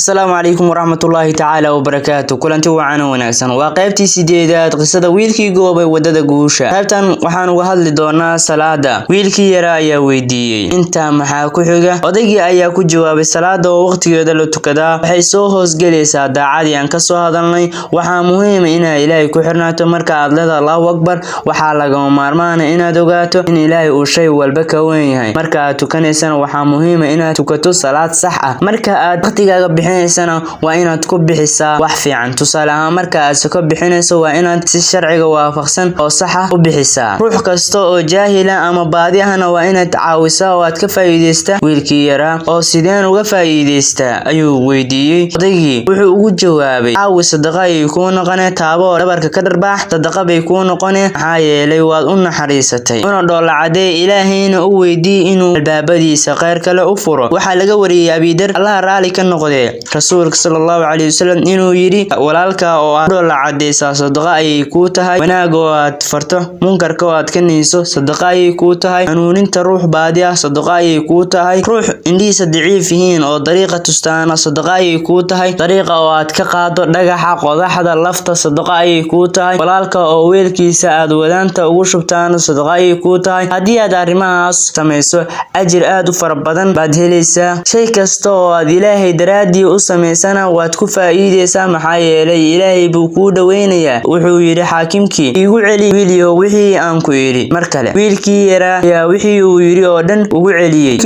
السلام عليكم ورحمة الله تعالى وبركاته كلنتي وعنا وناكسن وقيبتي سيديدات قصة ويلكي قوبي ودada guusha qaybtan waxaan uga hadli doonaa salaada wiilkii yara ayaa weydiiyay inta maxaa ku xiga odaygii ayaa ku jawaabay salaada oo waqtigeeda la tukadaa waxay soo hoosgelaysaa daacadii aan ka soo hadalnay waxaa muhiim ah inaad Ilaahay ku xirnaato marka aad leedahay Allahu Akbar waxaa laga maarmaan ah inaad ogaato in Ilaahay uu shay walba ka weyn yahay marka aad tukanaysana waxaa muhiim ah inaad tukato salaad sax ah marka aad waqtigaaga bixinaysan waa inaad ku bixisaa wax fiican tusaale ahaan marka aad soo bixinayso waa inaad si sharciga waafaqsan oo sax ah u bixisaa ruux kasta oo jaahil ah ama baadi ahna waa inaad caawisaa oo aad ka faa'iideystaa wiilkii yara oo sideen uga faa'iideystaa ayuu weydiiyay odaygii wuxuu ugu jawaabay caawi sadaqa ay ku noqonay taabo dhabarka ka darbaax sadaqa bay ku noqonay maxaa yeelay waad u naxariisatay una dhoolacday Ilaahayna u weydii inuu albaabadiisa khayr kale u furo waxa laga wariyay Abidar Allah raali ka noqday rasuulka sallallahu alayhi wasallam inuu yiri walaalka oo aad dhoolacadaysa sadaqa ay ku tahay wanaag oo aad farto munkarka oo aad ka niiso sadaqa ay ku tahay hanuuninta ruux baadi ah sadaqa ay ku tahay ruux indhiisa daciif yihiin oo dariiqa tustaana sadaqa ay ku tahay dariiqa oo aad ka qaado dhagaxa qodaxda lafta sadaqa ay ku tahay walaalka oo weelkiisa aad wadaanta ugu shubtaan sadaqa ay ku tahay hadii aad arrimahaas sameeyso ajir aad u fara badan baad helaysaa shay kasta oo aad Ilaahay daraadii u sameysana waad ku faa'iideysaa maxaa yeelay Ilaahay buu ku dhaweynayaa wuxuu yiri xaakimkii igu celi wiiliyo wixii aan ku yiri markale wiilkii yara ayaa wixii uu yiri oo dhan ugu celiyay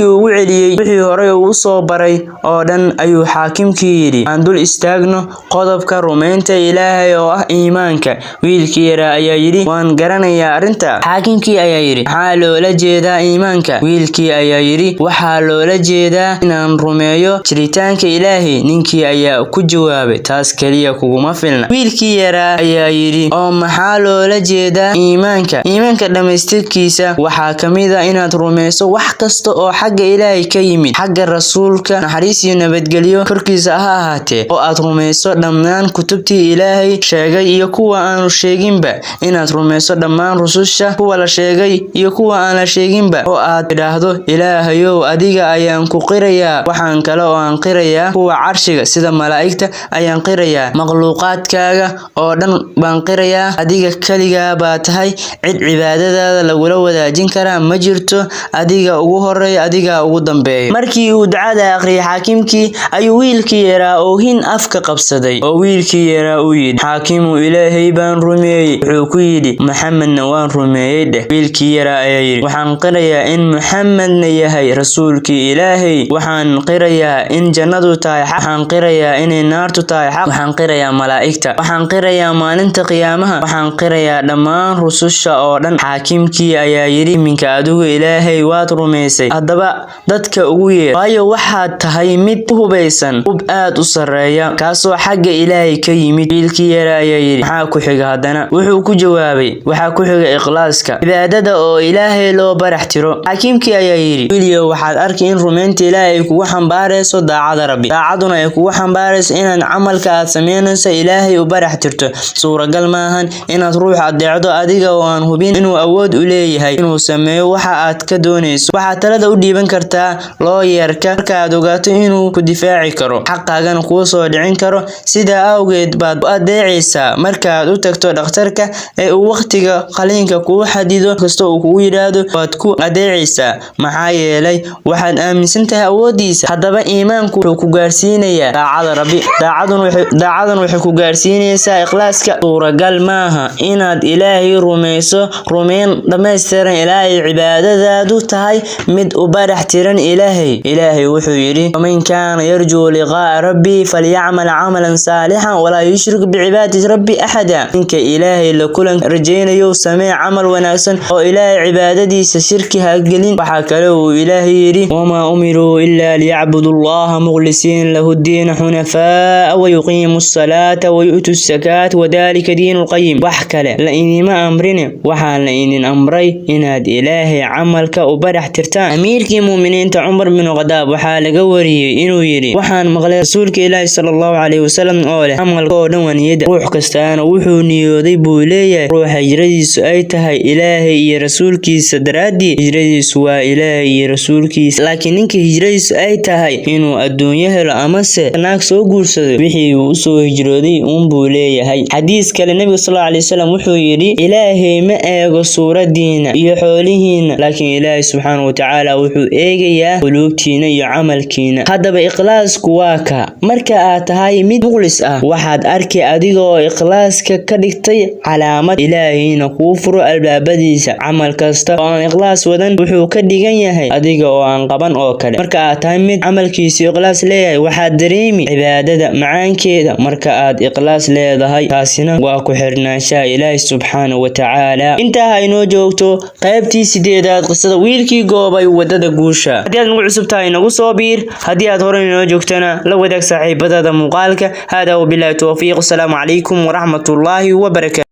wixii hore uu soo baray oo dhan ayuu xaakimkii yiri aan dul istaagno qodobka rumaynta Ilaahay oo ah iimaanka wiilkii yara ayaa yiri waan garanayaa arinta xaakimkii ayaa yiri maxaa loola jeedaa iimaanka wiilkii ayaa yiri waxaa loola jeedaa inaan rumeeyo jiritaanka Ilaahay ninkii ayaa ku jawaabay taas kaliya kuguma filna wiilkii yara ayaa yiri oo maxaa loola jeedaa iimaanka dhameystirkiisa waxaa kamid ah inaad rumeyso wax kasta oo xagga Ilaahay ka yimid xagga rasuulka naxariis iyo nabadgelyo korkiisa ha ahaatee oo aad rumeyso dhammaan kutubtii Ilaahay sheegay iyo kuwa aanu sheeginba inaad rumeyso dhammaan rususha kuwa la sheegay iyo kuwa aan la sheeginba oo aad tidhaahdo Ilaahayow adiga ayaan ku qirayaa waxaan kale oo aan qirayaa kuwa carshiga sida malaa'igta ayaan qirayaa makhluuqaadkaaga oo dhan baan qirayaa adiga kaliya baa tahay cid cibaadadaada lagula wadaajin kara ma jirto adiga ugu horeeya adiga ugu dambeeyo markii uu ducada aqriyay xaakimkii ayuu wiilkii yara oo hin afka qabsaday oo wiilkii yara uu yiri xaakimu Ilaahay baan rumeeyay wuxuu ku yiri Muhammadna waan rumeeyay wiilkii yara ayaa yiri waxaan qirayaa in Muhammadna yahay rasuulkii Ilaahay waxaan qirayaa in jannadu tahay xaq waxaan qirayaa in naartu tahay xaq waxaan qirayaa malaa'igta waxaan qirayaa maalinta qiyaamaha waxaan qirayaa dhammaan rususha oo dhan xaakimkii ayaa yiri minka adigu Ilaahay waad rumeysay hadaba dadka ugu yeer waayo waxaad tahay mid hubaysan ub aad u sareeya kaasoo xagga Ilaahay ka yimid wiilkii yara ayaa yiri maxaa ku xiga hadana wuxuu ku jawaabay waxaa ku xiga ikhlaaska cibaadada oo Ilaahay loo barax tiro xaakimkii ayaa yiri wiiliyo waxaad arkay in rumaynta Ilaahay kugu xambaarayso daacada Rabbi daacaduna ay kugu xambaarayso inaad camalka aad sameynayso Ilaahay u barax tirto suuragal maahan inaad ruux adeecdo adiga oo aan hubin inuu awood u leeyahay inuu sameeyo waxa aad ka doonayso waxa talada u dhiiban kartaa looyarka marka aad ogaato inuu ku difaaci karo xaqaagana kuu soo dhicin karo sida awgeed baad u adeecaysaa marka aad u tagto dhakhtarka ee uu waqtiga qaliinka kuu xadido kasta uu kugu yiraahdo waad ku adeecaysaa maxaa yeelay waxaad aaminsan tahay awoodiisa hadaba iimaanku wuxuu ku gaarsiinayaa daacada Rabbi daacaduna waxay ku gaarsiinaysaa ikhlaaska suuragal maaha inaad Ilaahay rumeyso rumeyn dhameystiran Ilaahay cibaadadaadu tahay mid u barax tiran Ilaahay wuxuu yiri man kaana yarju liqaa rabbi faly'amal 'amalan saalihan wala yushrik bi'ibadati rabbi ahada inka Ilaahay la kulan rajaynayo samee amal wanaagsan oo Ilaahay cibaadadiisa shirki ha gelin waxa kale uu Ilaahay yiri wama umiru illa liya'budullaha mukhlisiin lahu ad-din hunafaa wa yuqiimus salata wa yu'tus zakata wa dhalika diinul qayyim wax kale la inima amrine waxa la inin amray inaad Ilaahay camalka u barax tirtaan amiirkii muuminiinta Umar bin Khadaab waxa laga wariyay inuu yiri waxaan maqlay rasuulka Ilaahay sallallahu alayhi wasallam oo leh camalka oo dhan waniyada ruux kastaana wuxuu niyooday buu leeyahay ruuxa hijradiisu ay tahay Ilaahay iyo rasuulkiisa daraadii hijradiisu waa Ilaahay iyo rasuulkiisa laakiin ninka hijradiisu ay tahay inuu adduunyo helo amase naag soo guursado wixii uu soo hijrooday buu leeyahay. xadiis kale nabiga sallallahu alayhi wasallam wuxuu yiri ilaahay ma eego suuradiina iyo xoolihiina laakiin ilaahay subhanahu wa ta'ala wuxuu eegayaa qulubtiina iyo camalkiina. haddaba ikhlaasku waa ka marka aad tahay mid mukhlis ah waxaad arki adiga oo ikhlaaska ka dhigtay calaamad ilaahayna kuu furo albaabadiisa. camal kasta oo aan ikhlaas wadan wuxuu ka dhigan yahay adiga oo aan qaban oo kale. marka aad tahay mid camalkiisa ikhlaas leeyahay waxaad dareemi cibaadada macaankeeda. marka aad ikhlaas leedahay taasina waa ku xirnaanshaha ilaahay subhanahu wa ta'ala. intaa inoo joogto qaybtii 8aad qisada wiilkii goobay wadada guusha. haddii aad nagu cusub tahay nagu soo biir, haddii aad hore inoo joogtana la wadaag saaxiibadada muuqaalka. hada wa billahi tawfiiq. assalaamu calaykum wa rahmatullaahi wa barakaatuh.